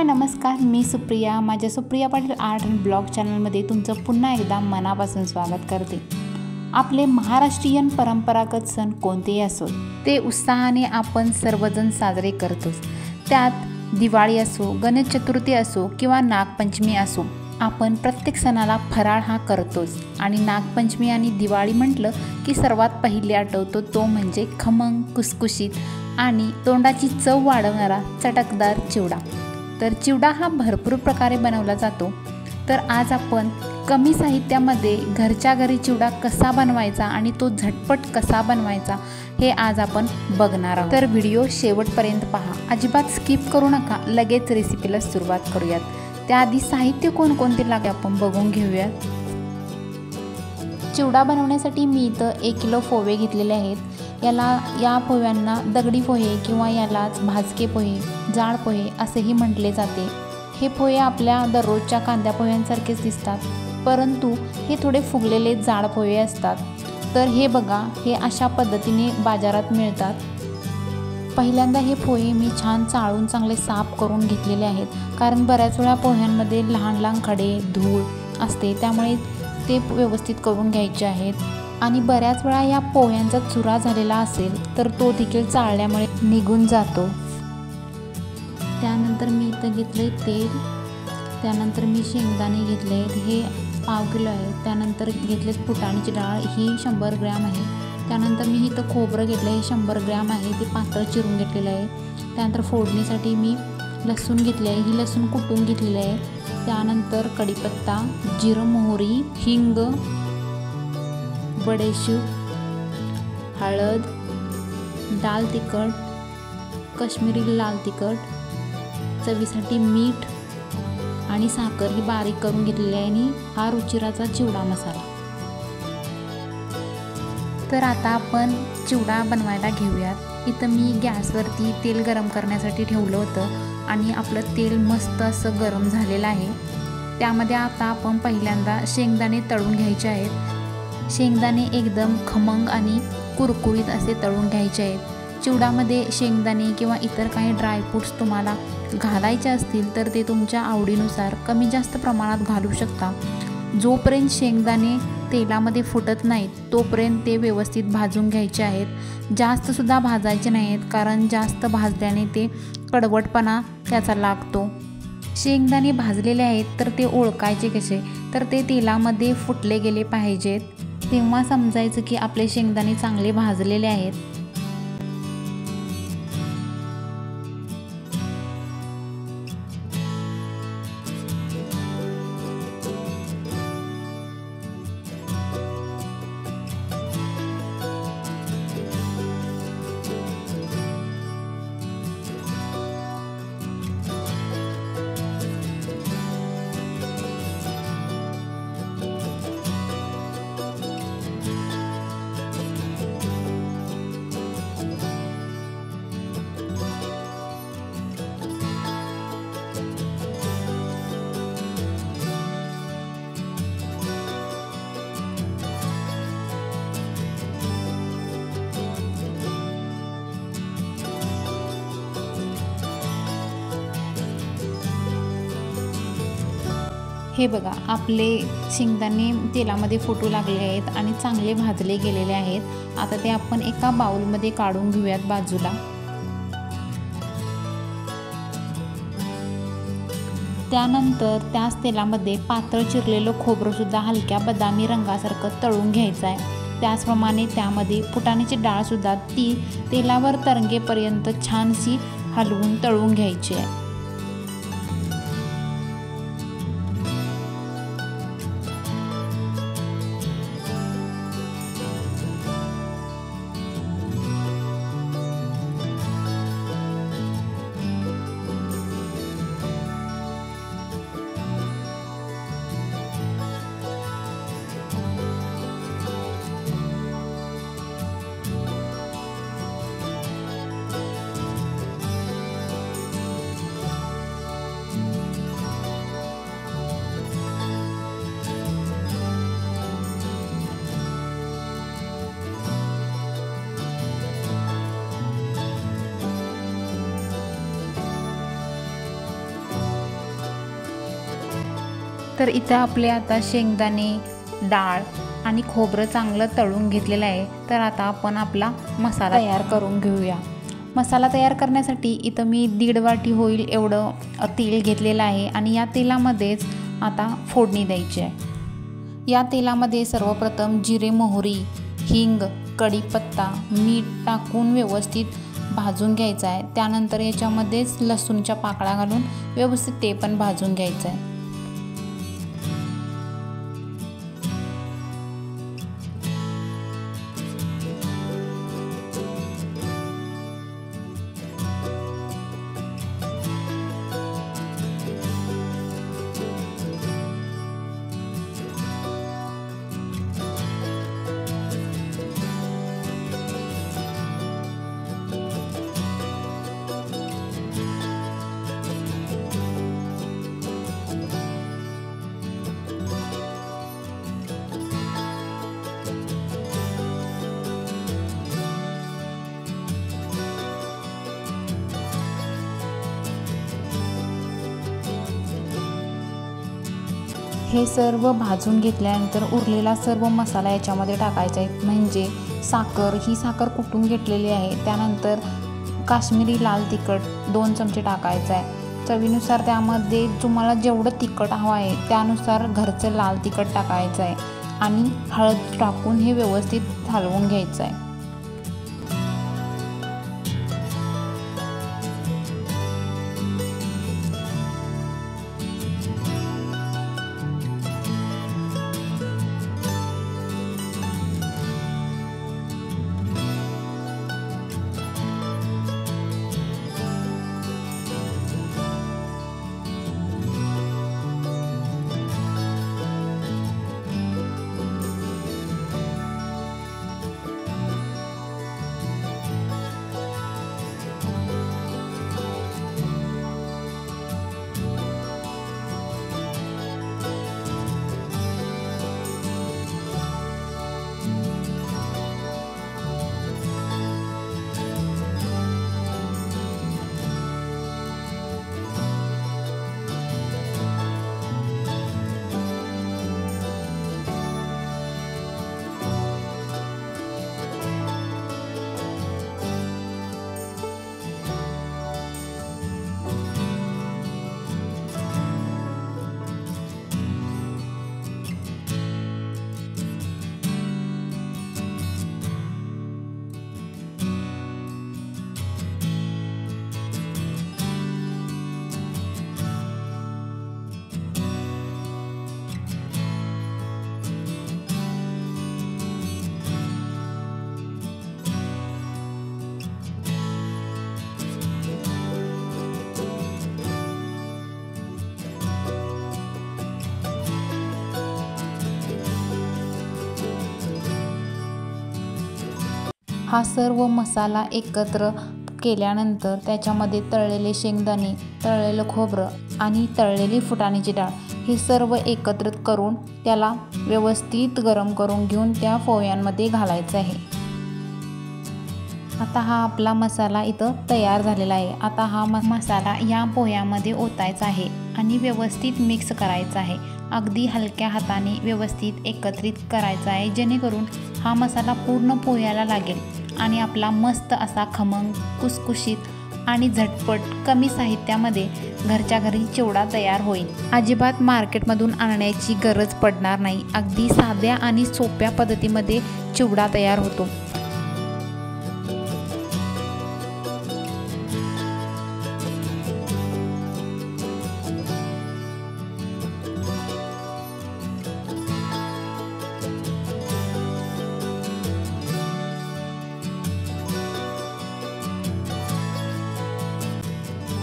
नमस्कार, मी सुप्रिया. माझ्या Supriya Patil art and blog चॅनलमध्ये तुमचं पुन्हा एकदा मनापासून स्वागत करते. आपले महाराष्ट्रीयन परंपरागत सण कोणतेही असो ते उत्साहाने आपण सर्वजण साजरे करतोच. त्यात दिवाळी असो, गणेश चतुर्थी असो किंवा नागपंचमी असो, आपण प्रत्येक सणाला फराळ हा करतोच. आणि नागपंचमी आणि दिवाळी म्हटलं की सर्वात पहिले आठवतो तो म्हणजे खमंग, कुसकुशीत आणि तोंडाची चव वाढवणारा चटकदार चिवडा. तर चिवडा हा भरपूर प्रकारे बनवला जातो. तर आज आपण कमी साहित्यामध्ये घरच्या घरी चिवडा कसा बनवायचा आणि तो झटपट कसा बनवायचा हे आज आपण बघणार आहोत. तर व्हिडिओ शेवटपर्यंत पहा, अजिबात स्किप करू नका. लगेच रेसिपीला सुरुवात करूयात. त्याआधी साहित्य कोणकोणते लागेल आपण बघून घेऊयात. चिवडा बनवण्यासाठी मी इथं 1 किलो पोहे घेतलेले आहेत. या पोह्यांना दगडी पोहे किंवा यालाच भाजके पोहे, जाड पोहे असेही म्हटले जाते. हे पोहे आपल्या दररोजच्या कांद्या पोह्यांसारखेच दिसतात, परंतु हे थोडे फुगलेले जाड पोहे असतात. तर हे बघा, हे अशा पद्धतीने बाजारात मिळतात. पहिल्यांदा हे पोहे मी छान चाळून चांगले साफ करून घेतलेले आहेत, कारण बऱ्याच वेळा पोह्यांमध्ये लहान लहान खडे, धूळ असते, त्यामुळे ते व्यवस्थित करून घ्यायचे आहेत. आणि बऱ्याच वेळा या पोह्यांचा चुरा झालेला असेल तर तो देखील चाळल्यामुळे निघून जातो. त्यानंतर मी इथं घेतले तेल, त्यानंतर मी शेंगदाणे घेतले आहेत, हे 1/2 किलो आहे. त्यानंतर घेतलेत फुटाण्याची डाळ, ही 100 ग्रॅम आहे. त्यानंतर मी इथं खोबरं घेतलं आहे, 100 ग्रॅम आहे, ते पातळ चिरून घेतलेलं आहे. त्यानंतर फोडणीसाठी मी लसूण घेतले आहे, ही लसूण कुटून घेतलेली आहे. त्यानंतर कढीपत्ता, जिरं, मोहरी, हिंग, बडेशूप, हळद, लाल तिखट, काश्मीरी लाल तिखट, चवीसाठी मीठ आणि साखर ही बारीक करून घेतलेली आहे. आणि हा रुचिराचा चिवडा मसाला. तर आता आपण चिवडा बनवायला घेऊयात. इथं मी गॅसवरती तेल गरम करण्यासाठी ठेवलं होतं आणि आपलं तेल मस्त असं गरम झालेलं आहे. त्यामध्ये आता आपण पहिल्यांदा शेंगदाणे तळून घ्यायचे आहेत. शेंगदाणे एकदम खमंग आणि कुरकुरीत असे तळून घ्यायचे आहेत. चिवड्यामध्ये शेंगदाणे किंवा इतर काही ड्रायफ्रूट्स तुम्हाला घालायचे असतील तर ते तुमच्या आवडीनुसार कमी जास्त प्रमाणात घालू शकता. जोपर्यंत शेंगदाणे तेलामध्ये फुटत नाहीत तोपर्यंत ते व्यवस्थित भाजून घ्यायचे आहेत. जास्तसुद्धा भाजायचे नाहीत, कारण जास्त भाजल्याने ते कडवटपणा त्याचा लागतो. शेंगदाणे भाजलेले आहेत तर ते ओळखायचे कसे, तर ते तेलामध्ये फुटले गेले पाहिजेत. तेव्हा समजायचं की आपले शेंगदाणे चांगले भाजलेले आहेत. हे बघा, आपले शेंगदाणे तेलामध्ये फुटू लागले आहेत आणि चांगले भाजले गेलेले आहेत. आता ते आपण एका बाउलमध्ये काढून घेऊयात बाजूला. त्यानंतर त्याच तेलामध्ये पातळ चिरलेलं खोबरंसुद्धा हलक्या बदामी रंगासारखं तळून घ्यायचं आहे. त्याचप्रमाणे त्यामध्ये फुटाण्याची डाळसुद्धा ती तेलावर तरंगेपर्यंत छानशी हलवून तळून घ्यायची आहे. तर इथं आपले आता शेंगदाणे, डाळ आणि खोबरं चांगलं तळून घेतलेलं आहे। तर आता आपण आपला मसाला तयार करून घेऊया। मसाला तयार करण्यासाठी इथं मी 1.5 वाटी होईल एवढं तेल घेतलेलं आहे आणि या तेलामध्येच आता फोडणी द्यायची आहे। या तेलामध्ये सर्वप्रथम जिरे, मोहरी, हिंग, कढीपत्ता, मीठ टाकून व्यवस्थित भाजून घ्यायचं आहे। त्यानंतर याच्यामध्येच लसूणच्या पाकळ्या घालून व्यवस्थित ते पण भाजून घ्यायचं आहे। हे सर्व भाजून घेतल्यानंतर उरलेला सर्व मसाला याच्यामध्ये टाकायचा आहे। म्हणजे साखर, ही साखर कुटून घेतलेली आहे। त्यानंतर काश्मीरी लाल तिखट 2 चमचे टाकायचं आहे। चवीनुसार त्यामध्ये तुम्हाला जेवढं तिखट हवं आहे त्यानुसार घरचं लाल तिखट टाकायचं आहे आणि हळद टाकून हे व्यवस्थित हलवून घ्यायचं आहे। हा सर्व मसाला एकत्र केल्यानंतर त्याच्यामध्ये तळलेले शेंगदाणे, तळलेलं खोबरं आणि तळलेली फुटाण्याची डाळ हे सर्व एकत्रित करून त्याला व्यवस्थित गरम करून घेऊन त्या पोह्यांमध्ये घालायचं आहे। आता हा आपला मसाला इथं तयार झालेला आहे। आता हा मसाला या पोह्यामध्ये ओतायचा आहे आणि व्यवस्थित मिक्स करायचा आहे। अगदी हलक्या हाताने व्यवस्थित एकत्रित करायचा आहे जेणेकरून हा मसाला पूर्ण पोह्याला लागेल आणि आपला मस्त असा खमंग, कुसकुशीत आणि झटपट कमी साहित्यामध्ये घरच्या घरी चिवडा तयार होईल। अजिबात मार्केटमधून आणण्याची गरज पडणार नाही। अगदी साध्या आणि सोप्या पद्धतीमध्ये चिवडा तयार होतो।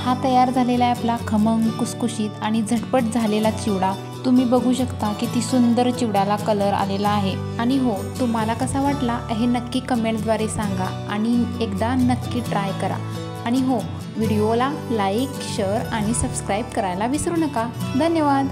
हा तयार झालेला आहे आपला खमंग, कुसकुशीत आणि झटपट झालेला चिवडा। तुम्ही बघू शकता किती सुंदर चिवड्याला कलर आलेला आहे। आणि हो, तुम्हाला कसा वाटला हे नक्की कमेंटद्वारे सांगा आणि एकदा नक्की ट्राय करा। आणि हो, व्हिडिओला लाईक, शेअर आणि सबस्क्राईब करायला विसरू नका। धन्यवाद।